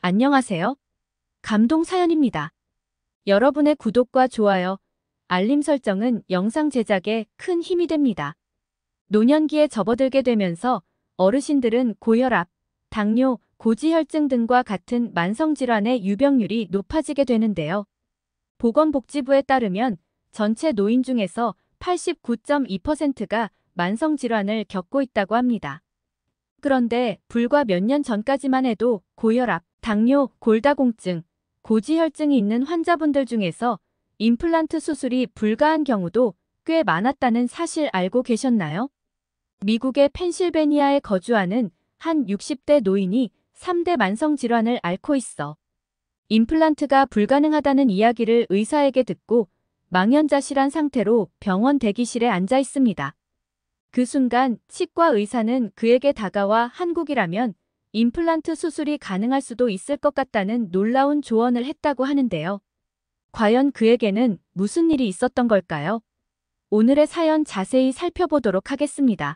안녕하세요. 감동 사연입니다. 여러분의 구독과 좋아요, 알림 설정은 영상 제작에 큰 힘이 됩니다. 노년기에 접어들게 되면서 어르신들은 고혈압, 당뇨, 고지혈증 등과 같은 만성질환의 유병률이 높아지게 되는데요. 보건복지부에 따르면 전체 노인 중에서 89.2%가 만성질환을 겪고 있다고 합니다. 그런데 불과 몇 년 전까지만 해도 고혈압, 당뇨, 골다공증, 고지혈증이 있는 환자분들 중에서 임플란트 수술이 불가한 경우도 꽤 많았다는 사실 알고 계셨나요? 미국의 펜실베니아에 거주하는 한 60대 노인이 3대 만성질환을 앓고 있어 임플란트가 불가능하다는 이야기를 의사에게 듣고 망연자실한 상태로 병원 대기실에 앉아 있습니다. 그 순간 치과 의사는 그에게 다가와 한국이라면 임플란트 수술이 가능할 수도 있을 것 같다는 놀라운 조언을 했다고 하는데요. 과연 그에게는 무슨 일이 있었던 걸까요? 오늘의 사연 자세히 살펴보도록 하겠습니다.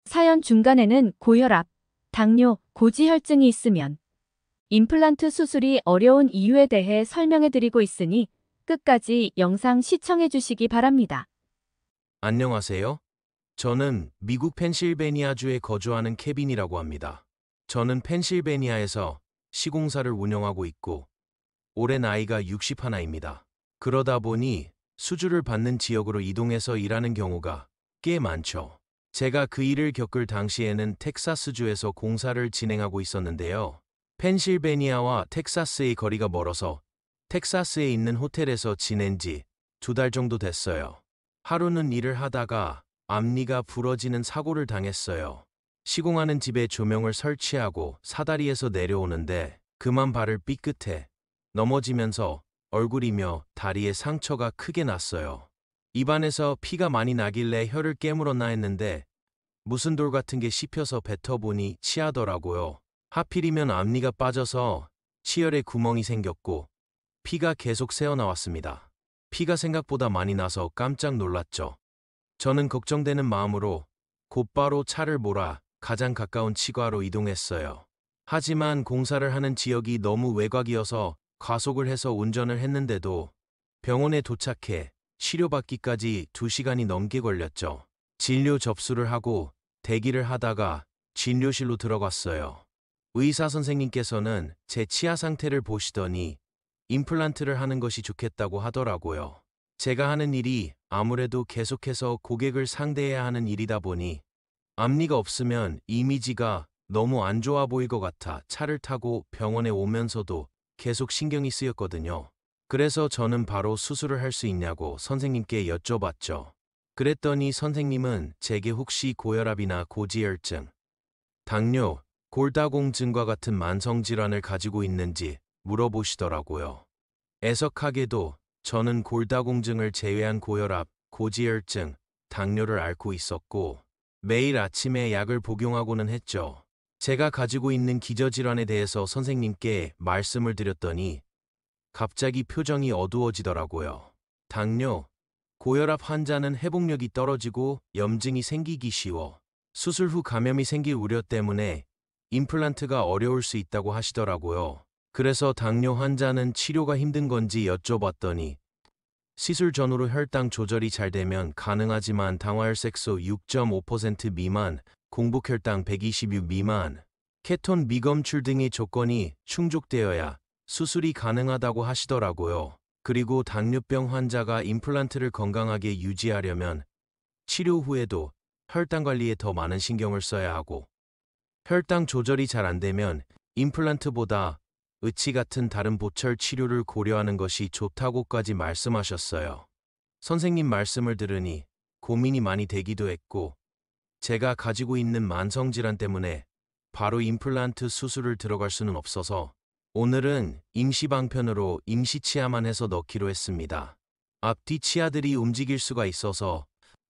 사연 중간에는 고혈압, 당뇨, 고지혈증이 있으면 임플란트 수술이 어려운 이유에 대해 설명해드리고 있으니 끝까지 영상 시청해 주시기 바랍니다. 안녕하세요. 저는 미국 펜실베니아주에 거주하는 케빈이라고 합니다. 저는 펜실베니아에서 시공사를 운영하고 있고 올해 나이가 61입니다. 그러다 보니 수주를 받는 지역으로 이동해서 일하는 경우가 꽤 많죠. 제가 그 일을 겪을 당시에는 텍사스주에서 공사를 진행하고 있었는데요. 펜실베니아와 텍사스의 거리가 멀어서 텍사스에 있는 호텔에서 지낸 지 2달 정도 됐어요. 하루는 일을 하다가 앞니가 부러지는 사고를 당했어요. 시공하는 집에 조명을 설치하고 사다리에서 내려오는데 그만 발을 삐끗해 넘어지면서 얼굴이며 다리에 상처가 크게 났어요. 입안에서 피가 많이 나길래 혀를 깨물었나 했는데 무슨 돌 같은 게 씹혀서 뱉어보니 치아더라고요. 하필이면 앞니가 빠져서 치열에 구멍이 생겼고 피가 계속 새어나왔습니다. 피가 생각보다 많이 나서 깜짝 놀랐죠. 저는 걱정되는 마음으로 곧바로 차를 몰아 가장 가까운 치과로 이동했어요. 하지만 공사를 하는 지역이 너무 외곽이어서 과속을 해서 운전을 했는데도 병원에 도착해 치료받기까지 2시간이 넘게 걸렸죠. 진료 접수를 하고 대기를 하다가 진료실로 들어갔어요. 의사 선생님께서는 제 치아 상태를 보시더니 임플란트를 하는 것이 좋겠다고 하더라고요. 제가 하는 일이 아무래도 계속해서 고객을 상대해야 하는 일이다 보니 앞니가 없으면 이미지가 너무 안 좋아 보일 것 같아 차를 타고 병원에 오면서도 계속 신경이 쓰였거든요. 그래서 저는 바로 수술을 할 수 있냐고 선생님께 여쭤봤죠. 그랬더니 선생님은 제게 혹시 고혈압이나 고지혈증, 당뇨, 골다공증과 같은 만성질환을 가지고 있는지 물어보시더라고요. 애석하게도 저는 골다공증을 제외한 고혈압, 고지혈증, 당뇨를 앓고 있었고 매일 아침에 약을 복용하고는 했죠. 제가 가지고 있는 기저질환에 대해서 선생님께 말씀을 드렸더니 갑자기 표정이 어두워지더라고요. 당뇨, 고혈압 환자는 회복력이 떨어지고 염증이 생기기 쉬워 수술 후 감염이 생길 우려 때문에 임플란트가 어려울 수 있다고 하시더라고요. 그래서 당뇨 환자는 치료가 힘든 건지 여쭤봤더니 시술 전후로 혈당 조절이 잘 되면 가능하지만 당화혈색소 6.5% 미만, 공복혈당 126 미만, 케톤 미검출 등의 조건이 충족되어야 수술이 가능하다고 하시더라고요. 그리고 당뇨병 환자가 임플란트를 건강하게 유지하려면 치료 후에도 혈당 관리에 더 많은 신경을 써야 하고 혈당 조절이 잘 안 되면 임플란트보다 의치 같은 다른 보철 치료를 고려하는 것이 좋다고까지 말씀하셨어요. 선생님 말씀을 들으니 고민이 많이 되기도 했고 제가 가지고 있는 만성질환 때문에 바로 임플란트 수술을 들어갈 수는 없어서 오늘은 임시방편으로 임시치아만 해서 넣기로 했습니다. 앞뒤 치아들이 움직일 수가 있어서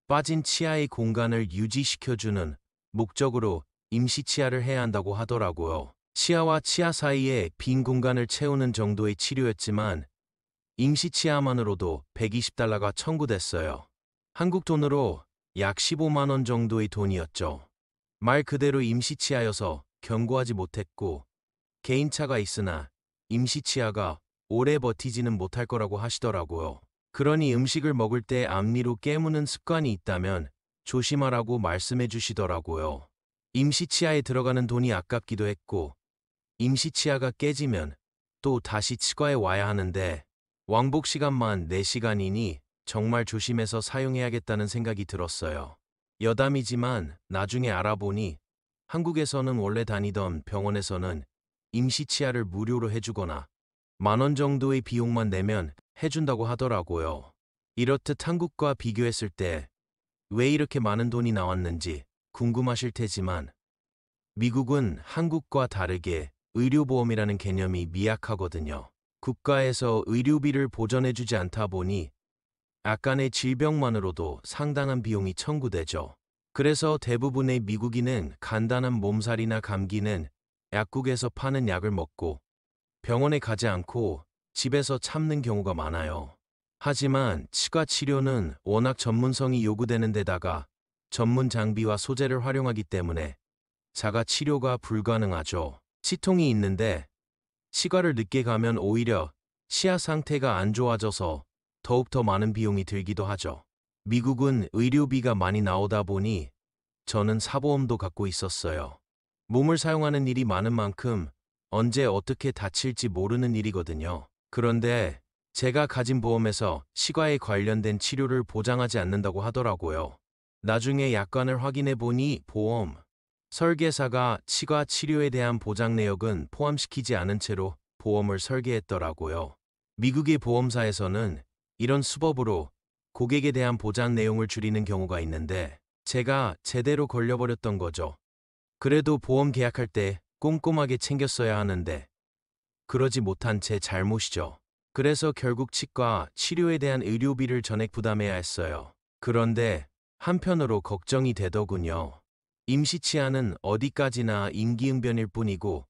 빠진 치아의 공간을 유지시켜주는 목적으로 임시치아를 해야 한다고 하더라고요. 치아와 치아 사이에 빈 공간을 채우는 정도의 치료였지만 임시치아만으로도 120달러가 청구됐어요. 한국 돈으로 약 15만 원 정도의 돈이었죠. 말 그대로 임시치아여서 견고하지 못했고 개인차가 있으나 임시치아가 오래 버티지는 못할 거라고 하시더라고요. 그러니 음식을 먹을 때 앞니로 깨무는 습관이 있다면 조심하라고 말씀해 주시더라고요. 임시치아에 들어가는 돈이 아깝기도 했고, 임시치아가 깨지면 또 다시 치과에 와야 하는데 왕복 시간만 4시간이니 정말 조심해서 사용해야겠다는 생각이 들었어요. 여담이지만 나중에 알아보니 한국에서는 원래 다니던 병원에서는 임시치아를 무료로 해주거나 10,000원 정도의 비용만 내면 해준다고 하더라고요. 이렇듯 한국과 비교했을 때 왜 이렇게 많은 돈이 나왔는지 궁금하실 테지만 미국은 한국과 다르게 의료보험이라는 개념이 미약하거든요. 국가에서 의료비를 보전해주지 않다 보니 약간의 질병만으로도 상당한 비용이 청구되죠. 그래서 대부분의 미국인은 간단한 몸살이나 감기는 약국에서 파는 약을 먹고 병원에 가지 않고 집에서 참는 경우가 많아요. 하지만 치과 치료는 워낙 전문성이 요구되는 데다가 전문 장비와 소재를 활용하기 때문에 자가 치료가 불가능하죠. 치통이 있는데 치과를 늦게 가면 오히려 치아 상태가 안 좋아져서 더욱더 많은 비용이 들기도 하죠. 미국은 의료비가 많이 나오다 보니 저는 사보험도 갖고 있었어요. 몸을 사용하는 일이 많은 만큼 언제 어떻게 다칠지 모르는 일이거든요. 그런데 제가 가진 보험에서 치과에 관련된 치료를 보장하지 않는다고 하더라고요. 나중에 약관을 확인해 보니 보험 설계사가 치과 치료에 대한 보장 내역은 포함시키지 않은 채로 보험을 설계했더라고요. 미국의 보험사에서는 이런 수법으로 고객에 대한 보장 내용을 줄이는 경우가 있는데 제가 제대로 걸려버렸던 거죠. 그래도 보험 계약할 때 꼼꼼하게 챙겼어야 하는데 그러지 못한 제 잘못이죠. 그래서 결국 치과 치료에 대한 의료비를 전액 부담해야 했어요. 그런데 한편으로 걱정이 되더군요. 임시치아는 어디까지나 임기응변일 뿐이고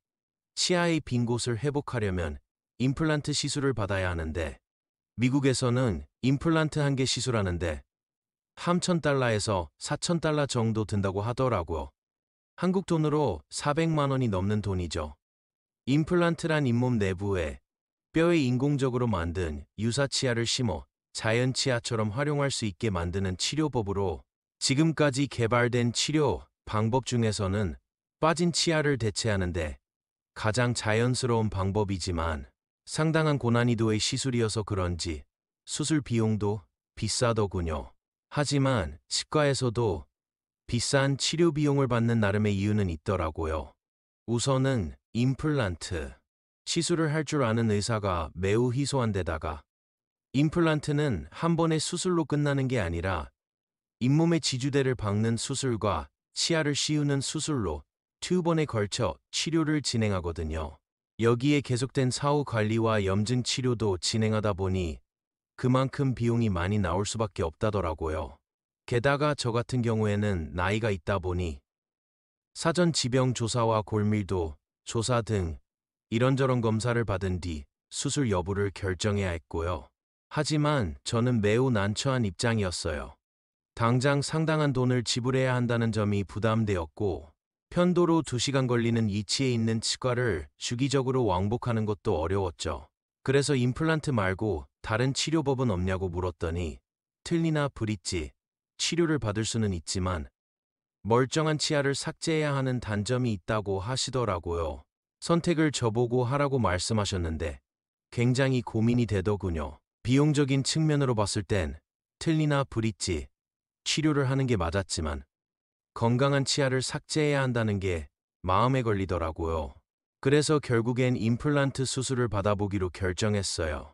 치아의 빈 곳을 회복하려면 임플란트 시술을 받아야 하는데 미국에서는 임플란트 한 개 시술하는데 3,000달러에서 4,000달러 정도 든다고 하더라고요. 한국 돈으로 400만 원이 넘는 돈이죠. 임플란트란 잇몸 내부에 뼈에 인공적으로 만든 유사치아를 심어 자연 치아처럼 활용할 수 있게 만드는 치료법으로 지금까지 개발된 치료 방법 중에서는 빠진 치아를 대체하는데 가장 자연스러운 방법이지만 상당한 고난이도의 시술이어서 그런지 수술 비용도 비싸더군요. 하지만 치과에서도 비싼 치료 비용을 받는 나름의 이유는 있더라고요. 우선은 임플란트. 시술을 할 줄 아는 의사가 매우 희소한 데다가 임플란트는 한 번의 수술로 끝나는 게 아니라 잇몸의 지주대를 박는 수술과 치아를 씌우는 수술로 2번에 걸쳐 치료를 진행하거든요. 여기에 계속된 사후 관리와 염증 치료도 진행하다 보니 그만큼 비용이 많이 나올 수밖에 없다더라고요. 게다가 저 같은 경우에는 나이가 있다 보니 사전 지병 조사와 골밀도 조사 등 이런저런 검사를 받은 뒤 수술 여부를 결정해야 했고요. 하지만 저는 매우 난처한 입장이었어요. 당장 상당한 돈을 지불해야 한다는 점이 부담되었고 편도로 2시간 걸리는 이치에 있는 치과를 주기적으로 왕복하는 것도 어려웠죠. 그래서 임플란트 말고 다른 치료법은 없냐고 물었더니 틀니나 브릿지, 치료를 받을 수는 있지만 멀쩡한 치아를 삭제해야 하는 단점이 있다고 하시더라고요. 선택을 저보고 하라고 말씀하셨는데 굉장히 고민이 되더군요. 비용적인 측면으로 봤을 땐 틀니나 브릿지, 치료를 하는 게 맞았지만 건강한 치아를 삭제해야 한다는 게 마음에 걸리더라고요. 그래서 결국엔 임플란트 수술을 받아보기로 결정했어요.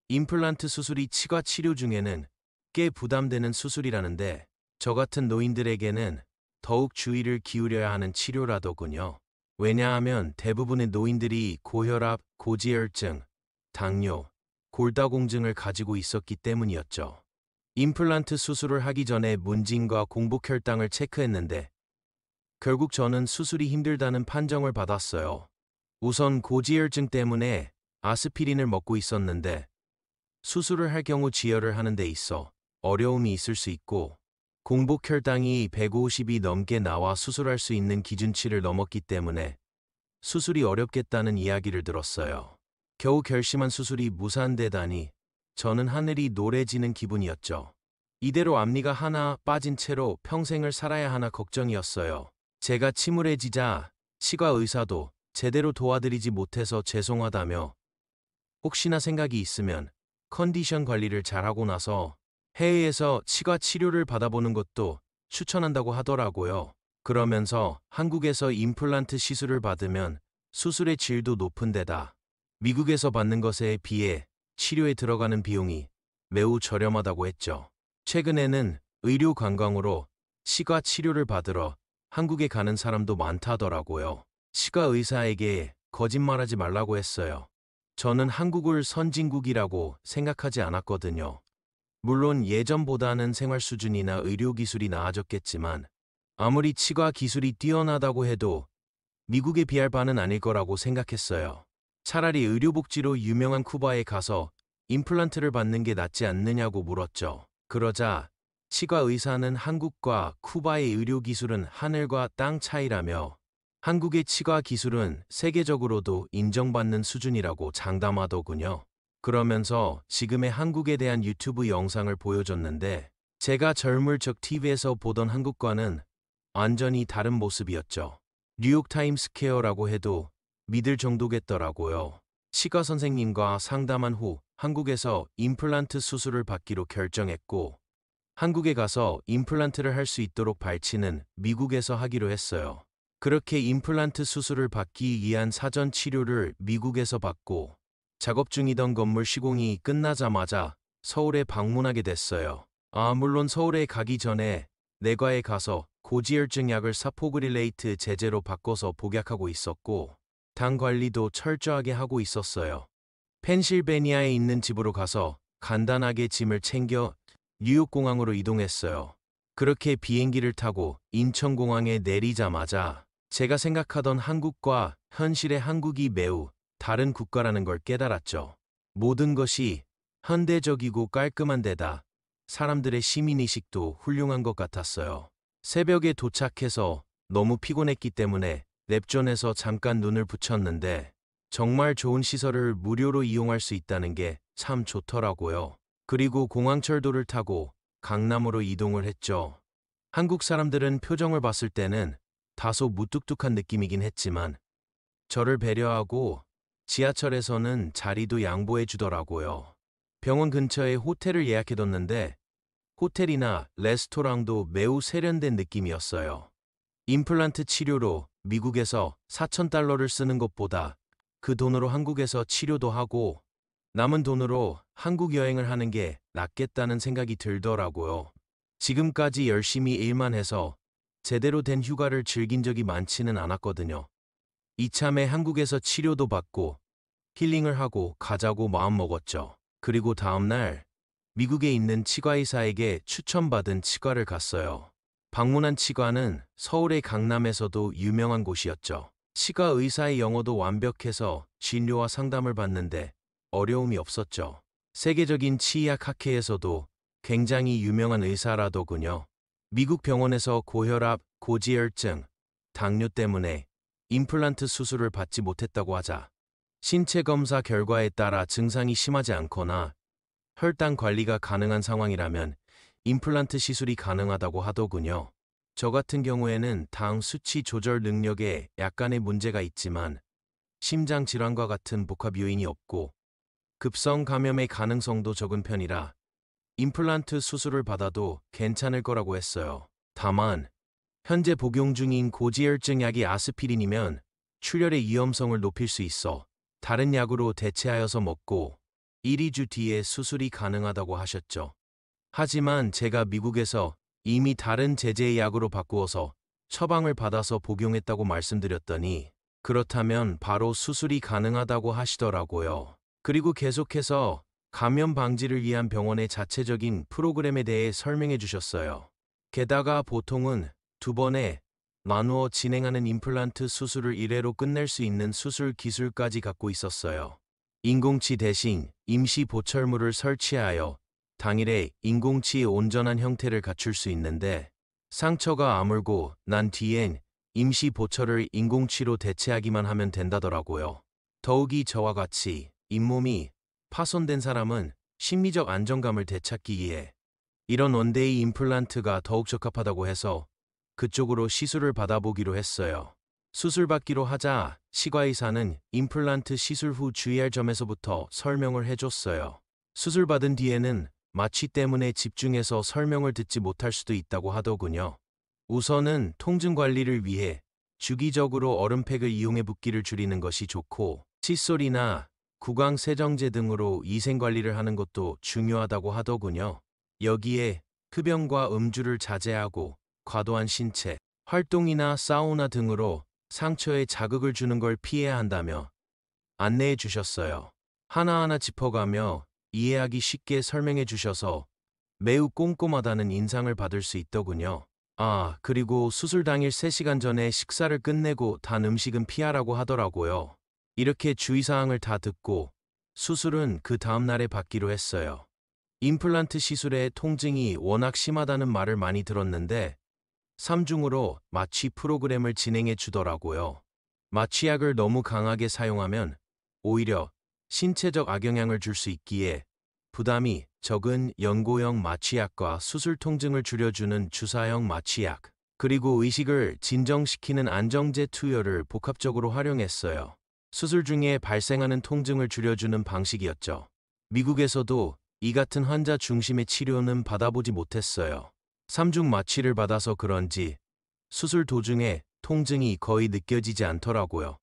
임플란트 수술이 치과 치료 중에는 꽤 부담되는 수술이라는데 저 같은 노인들에게는 더욱 주의를 기울여야 하는 치료라더군요. 왜냐하면 대부분의 노인들이 고혈압, 고지혈증, 당뇨, 골다공증을 가지고 있었기 때문이었죠. 임플란트 수술을 하기 전에 문진과 공복혈당을 체크했는데 결국 저는 수술이 힘들다는 판정을 받았어요. 우선 고지혈증 때문에 아스피린을 먹고 있었는데 수술을 할 경우 지혈을 하는 데 있어 어려움이 있을 수 있고 공복혈당이 150이 넘게 나와 수술할 수 있는 기준치를 넘었기 때문에 수술이 어렵겠다는 이야기를 들었어요. 겨우 결심한 수술이 무산되다니 저는 하늘이 노래지는 기분이었죠. 이대로 앞니가 하나 빠진 채로 평생을 살아야 하나 걱정이었어요. 제가 침울해지자 치과 의사도 제대로 도와드리지 못해서 죄송하다며 혹시나 생각이 있으면 컨디션 관리를 잘하고 나서 해외에서 치과 치료를 받아보는 것도 추천한다고 하더라고요. 그러면서 한국에서 임플란트 시술을 받으면 수술의 질도 높은 데다 미국에서 받는 것에 비해 치료에 들어가는 비용이 매우 저렴하다고 했죠. 최근에는 의료 관광으로 치과 치료를 받으러 한국에 가는 사람도 많다더라고요. 치과 의사에게 거짓말하지 말라고 했어요. 저는 한국을 선진국이라고 생각하지 않았거든요. 물론 예전보다는 생활 수준이나 의료 기술이 나아졌겠지만 아무리 치과 기술이 뛰어나다고 해도 미국에 비할 바는 아닐 거라고 생각했어요. 차라리 의료복지로 유명한 쿠바에 가서 임플란트를 받는 게 낫지 않느냐고 물었죠. 그러자 치과 의사는 한국과 쿠바의 의료 기술은 하늘과 땅 차이라며 한국의 치과 기술은 세계적으로도 인정받는 수준이라고 장담하더군요. 그러면서 지금의 한국에 대한 유튜브 영상을 보여줬는데 제가 젊을 적 TV에서 보던 한국과는 완전히 다른 모습이었죠. 뉴욕타임스퀘어라고 해도 믿을 정도겠더라고요. 치과 선생님과 상담한 후 한국에서 임플란트 수술을 받기로 결정했고 한국에 가서 임플란트를 할 수 있도록 발치는 미국에서 하기로 했어요. 그렇게 임플란트 수술을 받기 위한 사전 치료를 미국에서 받고 작업 중이던 건물 시공이 끝나자마자 서울에 방문하게 됐어요. 물론 서울에 가기 전에 내과에 가서 고지혈증 약을 사포그릴레이트 제제로 바꿔서 복약하고 있었고 당 관리도 철저하게 하고 있었어요. 펜실베니아에 있는 집으로 가서 간단하게 짐을 챙겨 뉴욕공항으로 이동했어요. 그렇게 비행기를 타고 인천공항에 내리자마자 제가 생각하던 한국과 현실의 한국이 매우 다른 국가라는 걸 깨달았죠. 모든 것이 현대적이고 깔끔한 데다 사람들의 시민의식도 훌륭한 것 같았어요. 새벽에 도착해서 너무 피곤했기 때문에 랩존에서 잠깐 눈을 붙였는데 정말 좋은 시설을 무료로 이용할 수 있다는 게 참 좋더라고요. 그리고 공항철도를 타고 강남으로 이동을 했죠. 한국 사람들은 표정을 봤을 때는 다소 무뚝뚝한 느낌이긴 했지만 저를 배려하고 지하철에서는 자리도 양보해 주더라고요. 병원 근처에 호텔을 예약해뒀는데 호텔이나 레스토랑도 매우 세련된 느낌이었어요. 임플란트 치료로 미국에서 4,000달러를 쓰는 것보다 그 돈으로 한국에서 치료도 하고 남은 돈으로 한국 여행을 하는 게 낫겠다는 생각이 들더라고요. 지금까지 열심히 일만 해서 제대로 된 휴가를 즐긴 적이 많지는 않았거든요. 이참에 한국에서 치료도 받고 힐링을 하고 가자고 마음먹었죠. 그리고 다음날 미국에 있는 치과의사에게 추천받은 치과를 갔어요. 방문한 치과는 서울의 강남에서도 유명한 곳이었죠. 치과 의사의 영어도 완벽해서 진료와 상담을 받는데 어려움이 없었죠. 세계적인 치의학 학회에서도 굉장히 유명한 의사라더군요. 미국 병원에서 고혈압, 고지혈증, 당뇨 때문에 임플란트 수술을 받지 못했다고 하자 신체 검사 결과에 따라 증상이 심하지 않거나 혈당 관리가 가능한 상황이라면 임플란트 시술이 가능하다고 하더군요. 저 같은 경우에는 당 수치 조절 능력에 약간의 문제가 있지만 심장 질환과 같은 복합 요인이 없고 급성 감염의 가능성도 적은 편이라 임플란트 수술을 받아도 괜찮을 거라고 했어요. 다만 현재 복용 중인 고지혈증 약이 아스피린이면 출혈의 위험성을 높일 수 있어 다른 약으로 대체하여서 먹고 1~2주 뒤에 수술이 가능하다고 하셨죠. 하지만 제가 미국에서 이미 다른 제제의 약으로 바꾸어서 처방을 받아서 복용했다고 말씀드렸더니 그렇다면 바로 수술이 가능하다고 하시더라고요. 그리고 계속해서 감염 방지를 위한 병원의 자체적인 프로그램에 대해 설명해 주셨어요. 게다가 보통은 2번에 나누어 진행하는 임플란트 수술을 1회로 끝낼 수 있는 수술 기술까지 갖고 있었어요. 인공치 대신 임시 보철물을 설치하여 당일에 인공치의 온전한 형태를 갖출 수 있는데 상처가 아물고 난 뒤엔 임시 보철을 인공치로 대체하기만 하면 된다더라고요. 더욱이 저와 같이 잇몸이 파손된 사람은 심리적 안정감을 되찾기 위해 이런 원데이 임플란트가 더욱 적합하다고 해서 그쪽으로 시술을 받아보기로 했어요. 수술 받기로 하자 치과의사는 임플란트 시술 후 주의할 점에서부터 설명을 해줬어요. 수술 받은 뒤에는 마취 때문에 집중해서 설명을 듣지 못할 수도 있다고 하더군요. 우선은 통증 관리를 위해 주기적으로 얼음팩을 이용해 붓기를 줄이는 것이 좋고, 칫솔이나 구강 세정제 등으로 위생 관리를 하는 것도 중요하다고 하더군요. 여기에 흡연과 음주를 자제하고 과도한 신체 활동이나 사우나 등으로 상처에 자극을 주는 걸 피해야 한다며 안내해 주셨어요. 하나하나 짚어가며 이해하기 쉽게 설명해 주셔서 매우 꼼꼼하다는 인상을 받을 수 있더군요. 그리고 수술 당일 3시간 전에 식사를 끝내고 단 음식은 피하라고 하더라고요. 이렇게 주의사항을 다 듣고 수술은 그 다음날에 받기로 했어요. 임플란트 시술에 통증이 워낙 심하다는 말을 많이 들었는데 3중으로 마취 프로그램을 진행해 주더라고요. 마취약을 너무 강하게 사용하면 오히려 신체적 악영향을 줄 수 있기에 부담이 적은 연고형 마취약과 수술 통증을 줄여주는 주사형 마취약, 그리고 의식을 진정시키는 안정제 투여를 복합적으로 활용했어요. 수술 중에 발생하는 통증을 줄여주는 방식이었죠. 미국에서도 이 같은 환자 중심의 치료는 받아보지 못했어요. 3중 마취를 받아서 그런지 수술 도중에 통증이 거의 느껴지지 않더라고요.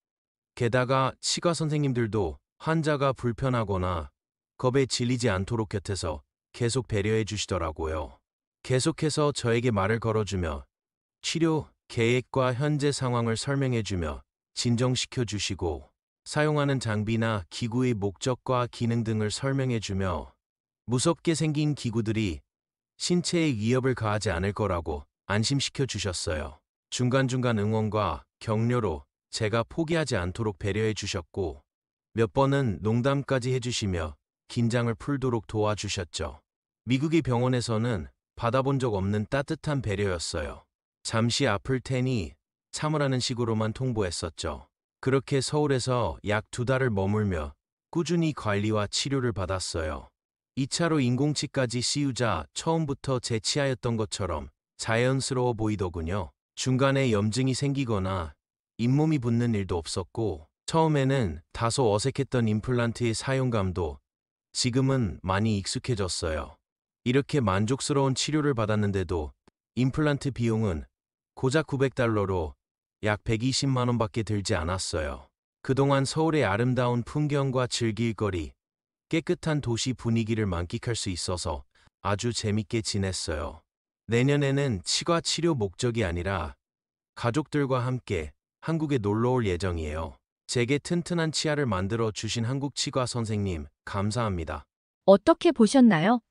게다가 치과 선생님들도 환자가 불편하거나 겁에 질리지 않도록 곁에서 계속 배려해 주시더라고요. 계속해서 저에게 말을 걸어주며 치료 계획과 현재 상황을 설명해 주며 진정시켜 주시고, 사용하는 장비나 기구의 목적과 기능 등을 설명해 주며 무섭게 생긴 기구들이 신체에 위협을 가하지 않을 거라고 안심시켜 주셨어요. 중간중간 응원과 격려로 제가 포기하지 않도록 배려해 주셨고, 몇 번은 농담까지 해주시며 긴장을 풀도록 도와주셨죠. 미국의 병원에서는 받아본 적 없는 따뜻한 배려였어요. 잠시 아플 테니 참으라는 식으로만 통보했었죠. 그렇게 서울에서 약 2달을 머물며 꾸준히 관리와 치료를 받았어요. 2차로 인공치까지 씌우자 처음부터 제 치아였던 것처럼 자연스러워 보이더군요. 중간에 염증이 생기거나 잇몸이 붓는 일도 없었고, 처음에는 다소 어색했던 임플란트의 사용감도 지금은 많이 익숙해졌어요. 이렇게 만족스러운 치료를 받았는데도 임플란트 비용은 고작 $900로 약 120만 원밖에 들지 않았어요. 그동안 서울의 아름다운 풍경과 즐길 거리, 깨끗한 도시 분위기를 만끽할 수 있어서 아주 재밌게 지냈어요. 내년에는 치과 치료 목적이 아니라 가족들과 함께 한국에 놀러 올 예정이에요. 제게 튼튼한 치아를 만들어 주신 한국 치과 선생님, 감사합니다. 어떻게 보셨나요?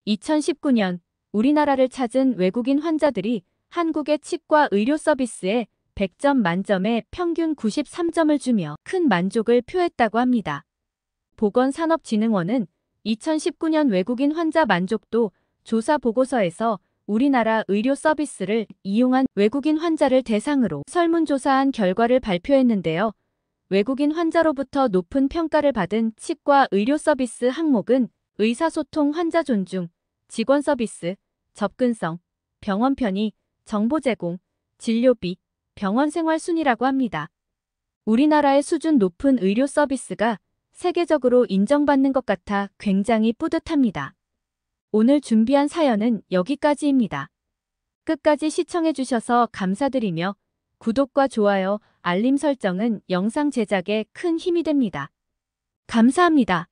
2019년 우리나라를 찾은 외국인 환자들이 한국의 치과 의료 서비스에 100점 만점에 평균 93점을 주며 큰 만족을 표했다고 합니다. 보건산업진흥원은 2019년 외국인 환자 만족도 조사 보고서에서 우리나라 의료 서비스를 이용한 외국인 환자를 대상으로 설문조사한 결과를 발표했는데요. 외국인 환자로부터 높은 평가를 받은 치과 의료 서비스 항목은 의사소통, 환자 존중, 직원 서비스, 접근성, 병원 편의, 정보 제공, 진료비, 병원 생활 순위라고 합니다. 우리나라의 수준 높은 의료 서비스가 세계적으로 인정받는 것 같아 굉장히 뿌듯합니다. 오늘 준비한 사연은 여기까지입니다. 끝까지 시청해주셔서 감사드리며 구독과 좋아요, 알림 설정은 영상 제작에 큰 힘이 됩니다. 감사합니다.